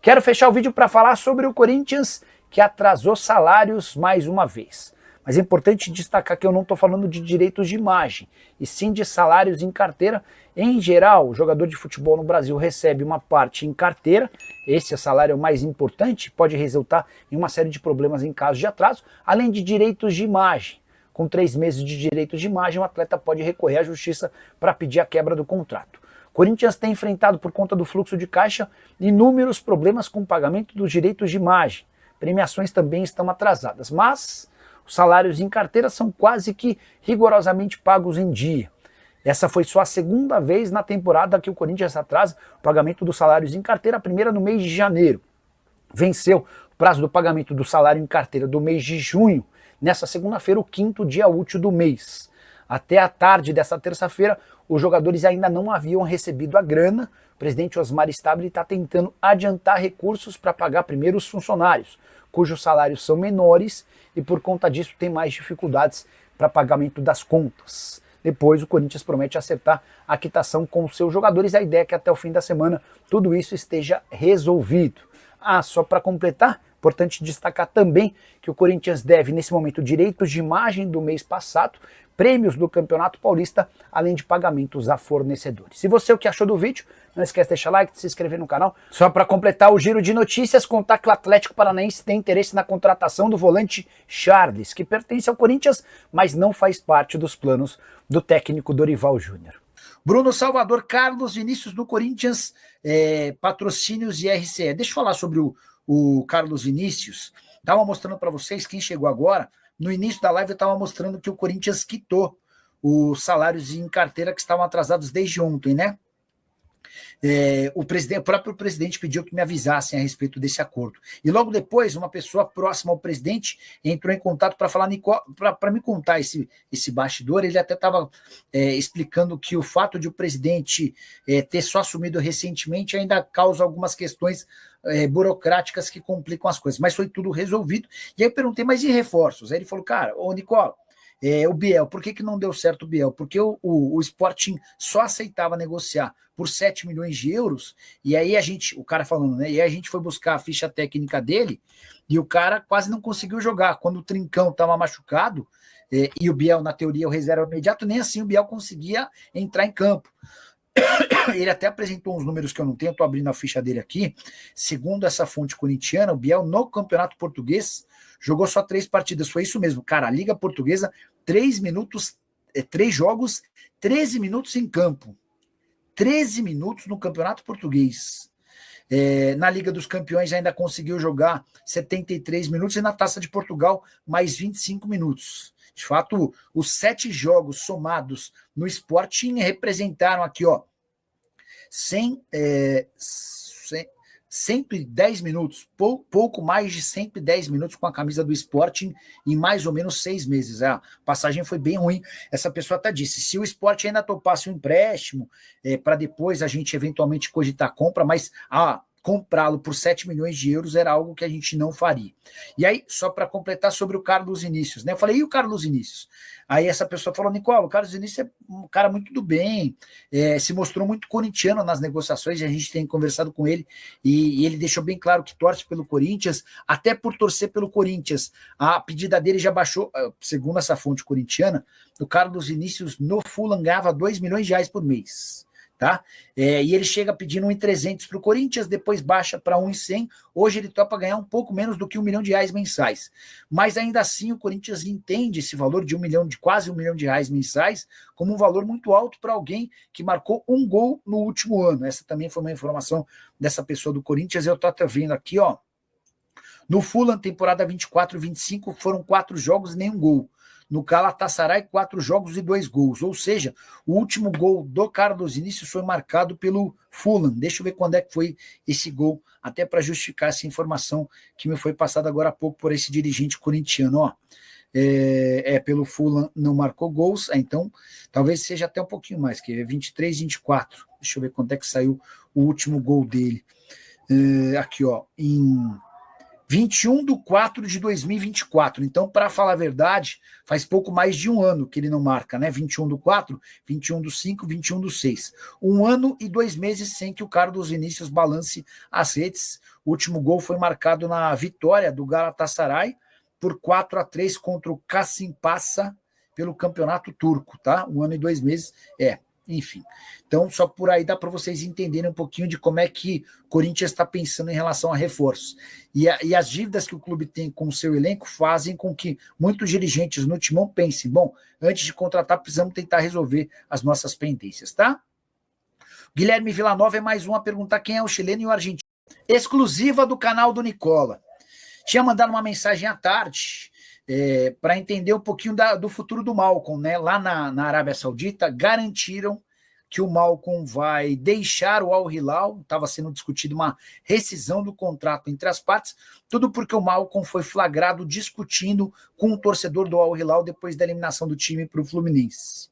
Quero fechar o vídeo para falar sobre o Corinthians, que atrasou salários mais uma vez. Mas é importante destacar que eu não estou falando de direitos de imagem, e sim de salários em carteira. Em geral, o jogador de futebol no Brasil recebe uma parte em carteira, esse é o salário mais importante, pode resultar em uma série de problemas em caso de atraso, além de direitos de imagem. Com 3 meses de direitos de imagem, o atleta pode recorrer à justiça para pedir a quebra do contrato. O Corinthians tem enfrentado, por conta do fluxo de caixa, inúmeros problemas com o pagamento dos direitos de imagem. Premiações também estão atrasadas, mas os salários em carteira são quase que rigorosamente pagos em dia. Essa foi só a segunda vez na temporada que o Corinthians atrasa o pagamento dos salários em carteira, a primeira no mês de janeiro. Venceu o prazo do pagamento do salário em carteira do mês de junho, nessa segunda-feira, o 5º dia útil do mês. Até a tarde dessa terça-feira, os jogadores ainda não haviam recebido a grana. O presidente Osmar Stabile está tentando adiantar recursos para pagar primeiro os funcionários, cujos salários são menores e por conta disso tem mais dificuldades para pagamento das contas. Depois o Corinthians promete acertar a quitação com os seus jogadores. A ideia é que até o fim da semana tudo isso esteja resolvido. Só para completar, importante destacar também que o Corinthians deve nesse momento direitos de imagem do mês passado, prêmios do Campeonato Paulista, além de pagamentos a fornecedores. Se você o que achou do vídeo, não esquece de deixar like, de se inscrever no canal. Só para completar o giro de notícias, contar que o Atlético Paranaense tem interesse na contratação do volante Charles, que pertence ao Corinthians, mas não faz parte dos planos do técnico Dorival Júnior. Bruno Salvador, Carlos Vinícius do Corinthians, patrocínios e RCE. Deixa eu falar sobre o Carlos Vinícius. Estava mostrando para vocês, quem chegou agora, no início da live eu estava mostrando que o Corinthians quitou os salários em carteira que estavam atrasados desde ontem, né? O próprio presidente pediu que me avisassem a respeito desse acordo. E logo depois, uma pessoa próxima ao presidente entrou em contato para falar, para me contar esse bastidor. Ele até estava explicando que o fato de o presidente ter só assumido recentemente ainda causa algumas questões burocráticas que complicam as coisas. Mas foi tudo resolvido. E aí eu perguntei, mas e reforços? Aí ele falou, cara, ô Nicola, o Biel, por que não deu certo o Biel? Porque o Sporting só aceitava negociar por 7 milhões de euros, e aí o cara falando, né? E aí a gente foi buscar a ficha técnica dele, e o cara quase não conseguiu jogar. Quando o Trincão estava machucado, e o Biel, na teoria, o reserva imediato, nem assim o Biel conseguia entrar em campo. Ele até apresentou uns números que eu não tenho, estou abrindo a ficha dele aqui. Segundo essa fonte corintiana, o Biel no Campeonato Português jogou só 3 partidas. Foi isso mesmo, cara. A Liga Portuguesa, 3 jogos, 13 minutos em campo. 13 minutos no Campeonato Português. Na Liga dos Campeões ainda conseguiu jogar 73 minutos e na Taça de Portugal mais 25 minutos. De fato, os 7 jogos somados no Sporting representaram aqui, ó, 110 minutos, pouco mais de 110 minutos com a camisa do Sporting em mais ou menos 6 meses. A passagem foi bem ruim. Essa pessoa até disse, se o Sporting ainda topasse um empréstimo, para depois a gente eventualmente cogitar a compra, mas comprá-lo por 7 milhões de euros era algo que a gente não faria. E aí, só para completar sobre o Carlos Vinícius, né? Eu falei, e o Carlos Vinícius? Aí essa pessoa falou, Nicola, o Carlos Vinícius é um cara muito do bem, se mostrou muito corintiano nas negociações, a gente tem conversado com ele, e ele deixou bem claro que torce pelo Corinthians, até por torcer pelo Corinthians. A pedida dele já baixou, segundo essa fonte corintiana, o Carlos Vinícius no Fulham ganhava 2 milhões de reais por mês. Tá? E ele chega pedindo 1.300 para o Corinthians, depois baixa para 1.100, hoje ele topa ganhar um pouco menos do que 1 milhão de reais mensais, mas ainda assim o Corinthians entende esse valor de quase 1 milhão de reais mensais como um valor muito alto para alguém que marcou um gol no último ano. Essa também foi uma informação dessa pessoa do Corinthians. Eu estou até vendo aqui, ó, no Fulham, temporada 24-25, foram 4 jogos e nenhum gol. No Galatasaray, 4 jogos e 2 gols. Ou seja, o último gol do Carlos Vinícius foi marcado pelo Fulham. Deixa eu ver quando é que foi esse gol, até para justificar essa informação que me foi passada agora há pouco por esse dirigente corintiano. Ó, pelo Fulham não marcou gols, então talvez seja até um pouquinho mais, que é 23, 24. Deixa eu ver quando é que saiu o último gol dele. Aqui, ó, 21/4 de 2024. Então, para falar a verdade, faz pouco mais de um ano que ele não marca, né? 21/4, 21/5, 21/6. Um ano e 2 meses sem que o Carlos Vinícius balance as redes. O último gol foi marcado na vitória do Galatasaray por 4-3 contra o Kasımpaşa pelo campeonato turco, tá? Um ano e 2 meses, enfim. Então, só por aí dá para vocês entenderem um pouquinho de como é que o Corinthians está pensando em relação a reforços. E as dívidas que o clube tem com o seu elenco fazem com que muitos dirigentes no Timão pensem, bom, antes de contratar, precisamos tentar resolver as nossas pendências, tá? Guilherme Villanova é mais um a perguntar quem é o chileno e o argentino. Exclusiva do canal do Nicola. Tinha mandado uma mensagem à tarde para entender um pouquinho do futuro do Malcom, né? Lá na Arábia Saudita, garantiram que o Malcom vai deixar o Al Hilal, estava sendo discutido uma rescisão do contrato entre as partes, tudo porque o Malcom foi flagrado discutindo com o torcedor do Al Hilal depois da eliminação do time para o Fluminense.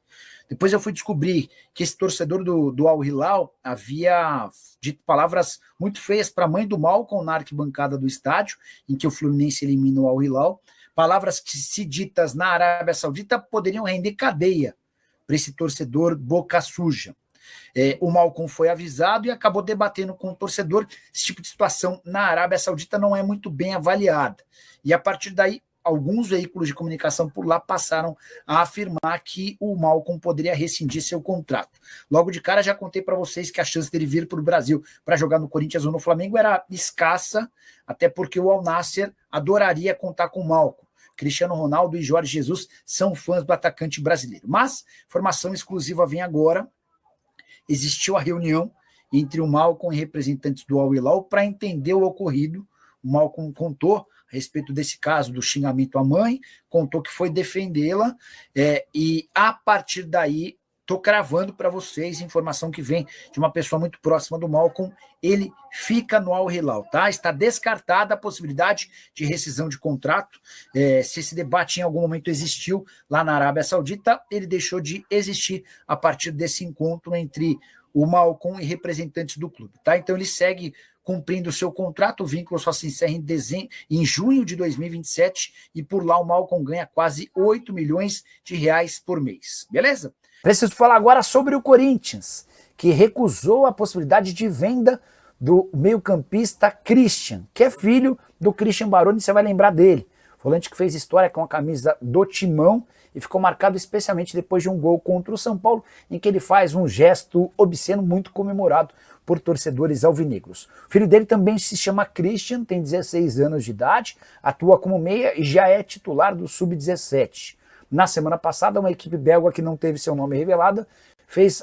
Depois eu fui descobrir que esse torcedor do Al Hilal havia dito palavras muito feias para a mãe do Malcom na arquibancada do estádio, em que o Fluminense elimina o Al Hilal, palavras que, se ditas na Arábia Saudita, poderiam render cadeia para esse torcedor boca suja. O Malcom foi avisado e acabou debatendo com o torcedor. Esse tipo de situação na Arábia Saudita não é muito bem avaliada. E a partir daí, alguns veículos de comunicação por lá passaram a afirmar que o Malcom poderia rescindir seu contrato. Logo de cara, já contei para vocês que a chance dele vir para o Brasil para jogar no Corinthians ou no Flamengo era escassa, até porque o Al Nassr adoraria contar com o Malcom. Cristiano Ronaldo e Jorge Jesus são fãs do atacante brasileiro. Mas, informação exclusiva vem agora. Existiu a reunião entre o Malcom e representantes do Al Hilal para entender o ocorrido. O Malcom contou a respeito desse caso do xingamento à mãe, contou que foi defendê-la, e a partir daí estou cravando para vocês informação que vem de uma pessoa muito próxima do Malcom. Ele fica no Al Hilal, tá? Está descartada a possibilidade de rescisão de contrato. Se esse debate em algum momento existiu lá na Arábia Saudita, ele deixou de existir a partir desse encontro entre o Malcom e representantes do clube, tá? Então ele segue cumprindo o seu contrato, o vínculo só se encerra em junho de 2027, e por lá o Malcom ganha quase 8 milhões de reais por mês, beleza? Preciso falar agora sobre o Corinthians, que recusou a possibilidade de venda do meio-campista Christian, que é filho do Christian Baroni, você vai lembrar dele. Volante que fez história com a camisa do Timão e ficou marcado especialmente depois de um gol contra o São Paulo, em que ele faz um gesto obsceno muito comemorado por torcedores alvinegros. O filho dele também se chama Christian, tem 16 anos de idade, atua como meia e já é titular do Sub-17. Na semana passada, uma equipe belga que não teve seu nome revelado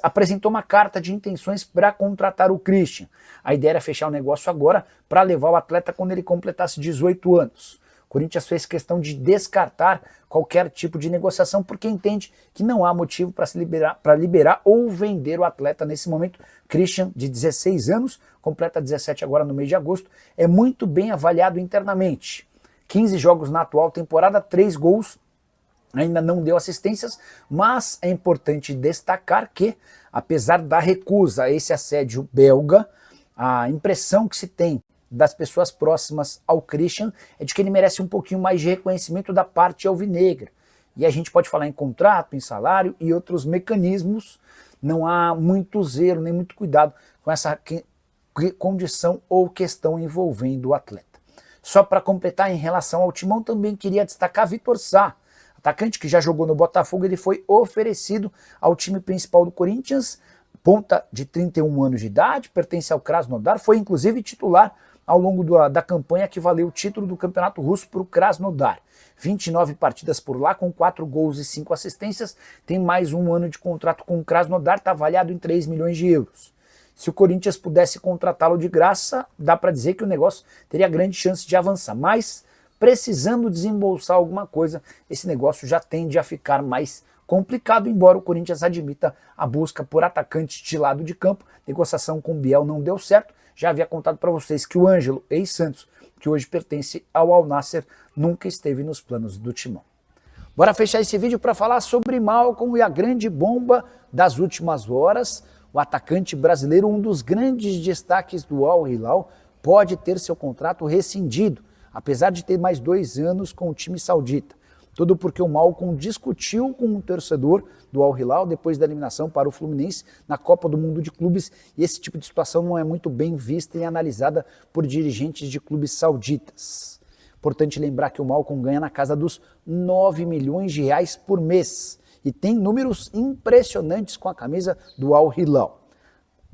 apresentou uma carta de intenções para contratar o Christian. A ideia era fechar o negócio agora para levar o atleta quando ele completasse 18 anos. O Corinthians fez questão de descartar qualquer tipo de negociação porque entende que não há motivo para liberar ou vender o atleta nesse momento. Christian, de 16 anos, completa 17 agora no mês de agosto, é muito bem avaliado internamente. 15 jogos na atual temporada, 3 gols, ainda não deu assistências, mas é importante destacar que, apesar da recusa a esse assédio belga, a impressão que se tem das pessoas próximas ao Christian é de que ele merece um pouquinho mais de reconhecimento da parte alvinegra. E a gente pode falar em contrato, em salário e outros mecanismos. Não há muito zelo, nem muito cuidado com essa condição ou questão envolvendo o atleta. Só para completar, em relação ao Timão, também queria destacar Vitor Sá, atacante que já jogou no Botafogo. Ele foi oferecido ao time principal do Corinthians, ponta de 31 anos de idade, pertence ao Krasnodar, foi inclusive titular ao longo da campanha que valeu o título do Campeonato Russo para o Krasnodar. 29 partidas por lá, com 4 gols e 5 assistências, tem mais um ano de contrato com o Krasnodar, está avaliado em 3 milhões de euros. Se o Corinthians pudesse contratá-lo de graça, dá para dizer que o negócio teria grande chance de avançar, mas precisando desembolsar alguma coisa, esse negócio já tende a ficar mais complicado, embora o Corinthians admita a busca por atacante de lado de campo. Negociação com o Biel não deu certo. Já havia contado para vocês que o Ângelo, ex-Santos, que hoje pertence ao Al Nassr, nunca esteve nos planos do Timão. Bora fechar esse vídeo para falar sobre Malcom e a grande bomba das últimas horas. O atacante brasileiro, um dos grandes destaques do Al Hilal, pode ter seu contrato rescindido. apesar de ter mais 2 anos com o time saudita. Tudo porque o Malcom discutiu com um torcedor do Al Hilal depois da eliminação para o Fluminense na Copa do Mundo de Clubes, e esse tipo de situação não é muito bem vista e analisada por dirigentes de clubes sauditas. Importante lembrar que o Malcom ganha na casa dos 9 milhões de reais por mês e tem números impressionantes com a camisa do Al Hilal.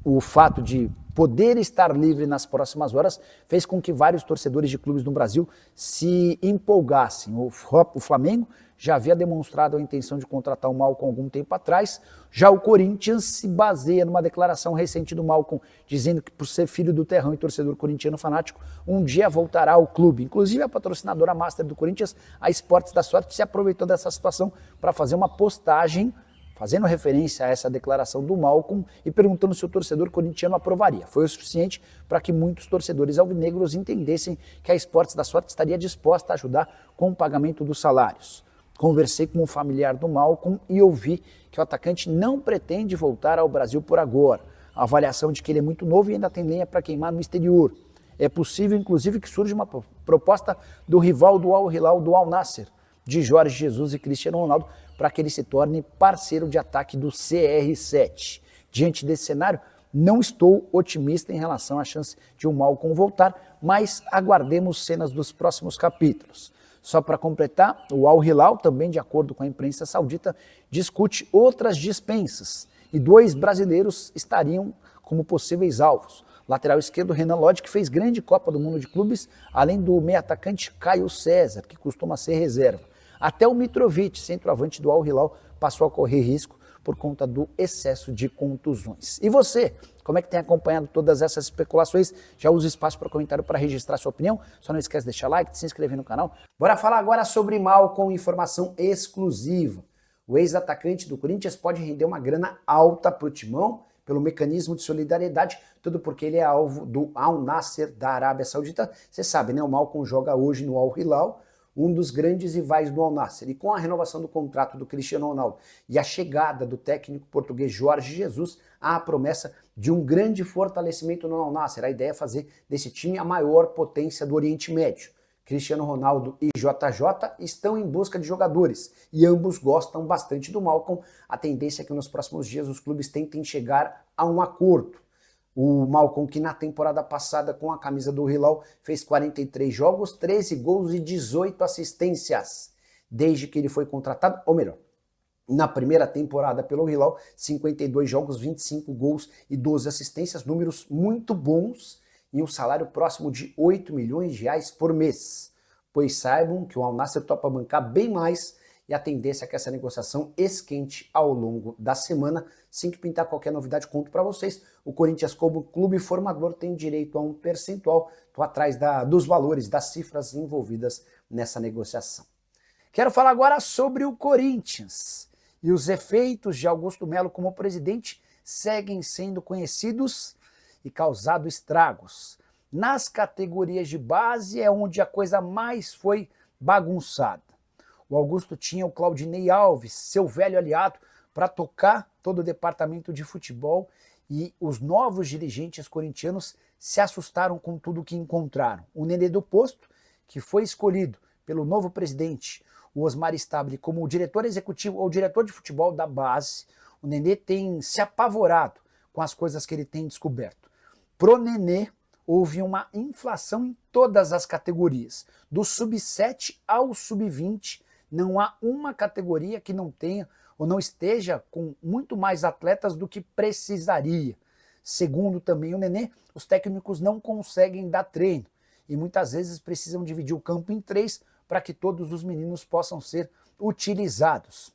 O fato de poder estar livre nas próximas horas fez com que vários torcedores de clubes no Brasil se empolgassem. O Flamengo já havia demonstrado a intenção de contratar o Malcom algum tempo atrás, já o Corinthians se baseia numa declaração recente do Malcom, dizendo que por ser filho do terrão e torcedor corintiano fanático, um dia voltará ao clube. Inclusive a patrocinadora master do Corinthians, a Esportes da Sorte, se aproveitou dessa situação para fazer uma postagem fazendo referência a essa declaração do Malcom e perguntando se o torcedor corintiano aprovaria. Foi o suficiente para que muitos torcedores alvinegros entendessem que a Esportes da Sorte estaria disposta a ajudar com o pagamento dos salários. Conversei com um familiar do Malcom e ouvi que o atacante não pretende voltar ao Brasil por agora. A avaliação de que ele é muito novo e ainda tem lenha para queimar no exterior. É possível, inclusive, que surja uma proposta do rival do Al Hilal, do Al Nassr, de Jorge Jesus e Cristiano Ronaldo, para que ele se torne parceiro de ataque do CR7. Diante desse cenário, não estou otimista em relação à chance de o Malcom voltar, mas aguardemos cenas dos próximos capítulos. Só para completar, o Al Hilal, também de acordo com a imprensa saudita, discute outras dispensas e 2 brasileiros estariam como possíveis alvos. Lateral esquerdo Renan Lodge, que fez grande Copa do Mundo de Clubes, além do meio atacante Caio César, que costuma ser reserva. Até o Mitrovic, centroavante do Al Hilal, passou a correr risco por conta do excesso de contusões. E você, como é que tem acompanhado todas essas especulações? Já usa o espaço para comentário para registrar sua opinião. Só não esquece de deixar like, de se inscrever no canal. Bora falar agora sobre Malcom, informação exclusiva. O ex-atacante do Corinthians pode render uma grana alta para o Timão pelo mecanismo de solidariedade, tudo porque ele é alvo do Al Nassr da Arábia Saudita. Você sabe, né? O Malcom joga hoje no Al Hilal, um dos grandes rivais do Al Nassr. E com a renovação do contrato do Cristiano Ronaldo e a chegada do técnico português Jorge Jesus, há a promessa de um grande fortalecimento no Al Nassr. A ideia é fazer desse time a maior potência do Oriente Médio. Cristiano Ronaldo e JJ estão em busca de jogadores e ambos gostam bastante do Malcom. A tendência é que nos próximos dias os clubes tentem chegar a um acordo. O Malcom, que na temporada passada com a camisa do Hilal fez 43 jogos, 13 gols e 18 assistências. Desde que ele foi contratado, ou melhor, na primeira temporada pelo Hilal, 52 jogos, 25 gols e 12 assistências, números muito bons e um salário próximo de 8 milhões de reais por mês. Pois saibam que o Al Nassr topa bancar bem mais e a tendência é que essa negociação esquente ao longo da semana. Sem que pintar qualquer novidade, conto para vocês. O Corinthians, como clube formador, tem direito a um percentual. Estou atrás dos valores, das cifras envolvidas nessa negociação. Quero falar agora sobre o Corinthians. E os efeitos de Augusto Melo como presidente seguem sendo conhecidos e causado estragos. Nas categorias de base é onde a coisa mais foi bagunçada. O Augusto tinha o Claudinei Alves, seu velho aliado, para tocar todo o departamento de futebol, e os novos dirigentes corintianos se assustaram com tudo que encontraram. O Nenê do Posto, que foi escolhido pelo novo presidente, o Osmar Stabile, como o diretor executivo ou diretor de futebol da base, o Nenê tem se apavorado com as coisas que ele tem descoberto. Pro Nenê, houve uma inflação em todas as categorias, do sub-7 ao sub-20, não há uma categoria que não tenha ou não esteja com muito mais atletas do que precisaria. Segundo também o Nenê, os técnicos não conseguem dar treino e muitas vezes precisam dividir o campo em 3 para que todos os meninos possam ser utilizados.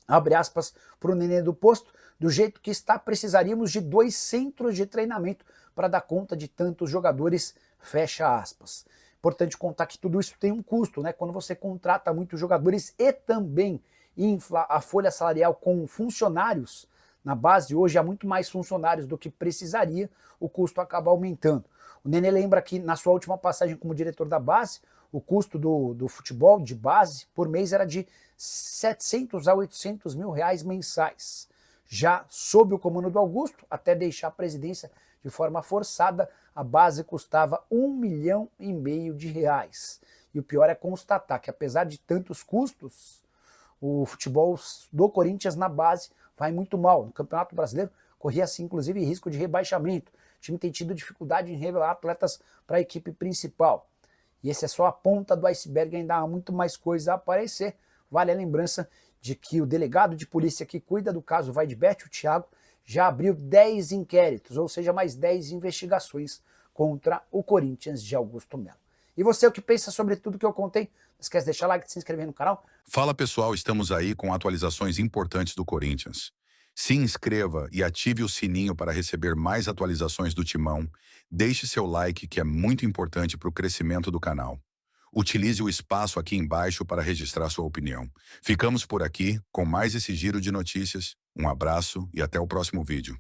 Abre aspas para o Nenê do Posto, do jeito que está, precisaríamos de 2 centros de treinamento para dar conta de tantos jogadores, fecha aspas. Importante contar que tudo isso tem um custo, né? Quando você contrata muitos jogadores e também infla a folha salarial com funcionários, na base hoje há muito mais funcionários do que precisaria, o custo acaba aumentando. O Nenê lembra que na sua última passagem como diretor da base, o custo do futebol de base por mês era de 700 a 800 mil reais mensais. Já sob o comando do Augusto, até deixar a presidência, de forma forçada, a base custava R$ 1,5 milhão de reais. E o pior é constatar que, apesar de tantos custos, o futebol do Corinthians na base vai muito mal. No Campeonato Brasileiro, corria assim, inclusive, risco de rebaixamento. O time tem tido dificuldade em revelar atletas para a equipe principal. E esse é só a ponta do iceberg, ainda há muito mais coisa a aparecer. Vale a lembrança de que o delegado de polícia que cuida do caso Vaidbet, o Thiago, já abriu 10 inquéritos, ou seja, mais 10 investigações contra o Corinthians de Augusto Melo. E você, o que pensa sobre tudo que eu contei? Não esquece de deixar like e se inscrever no canal. Fala pessoal, estamos aí com atualizações importantes do Corinthians. Se inscreva e ative o sininho para receber mais atualizações do Timão. Deixe seu like, que é muito importante para o crescimento do canal. Utilize o espaço aqui embaixo para registrar sua opinião. Ficamos por aqui com mais esse giro de notícias. Um abraço e até o próximo vídeo.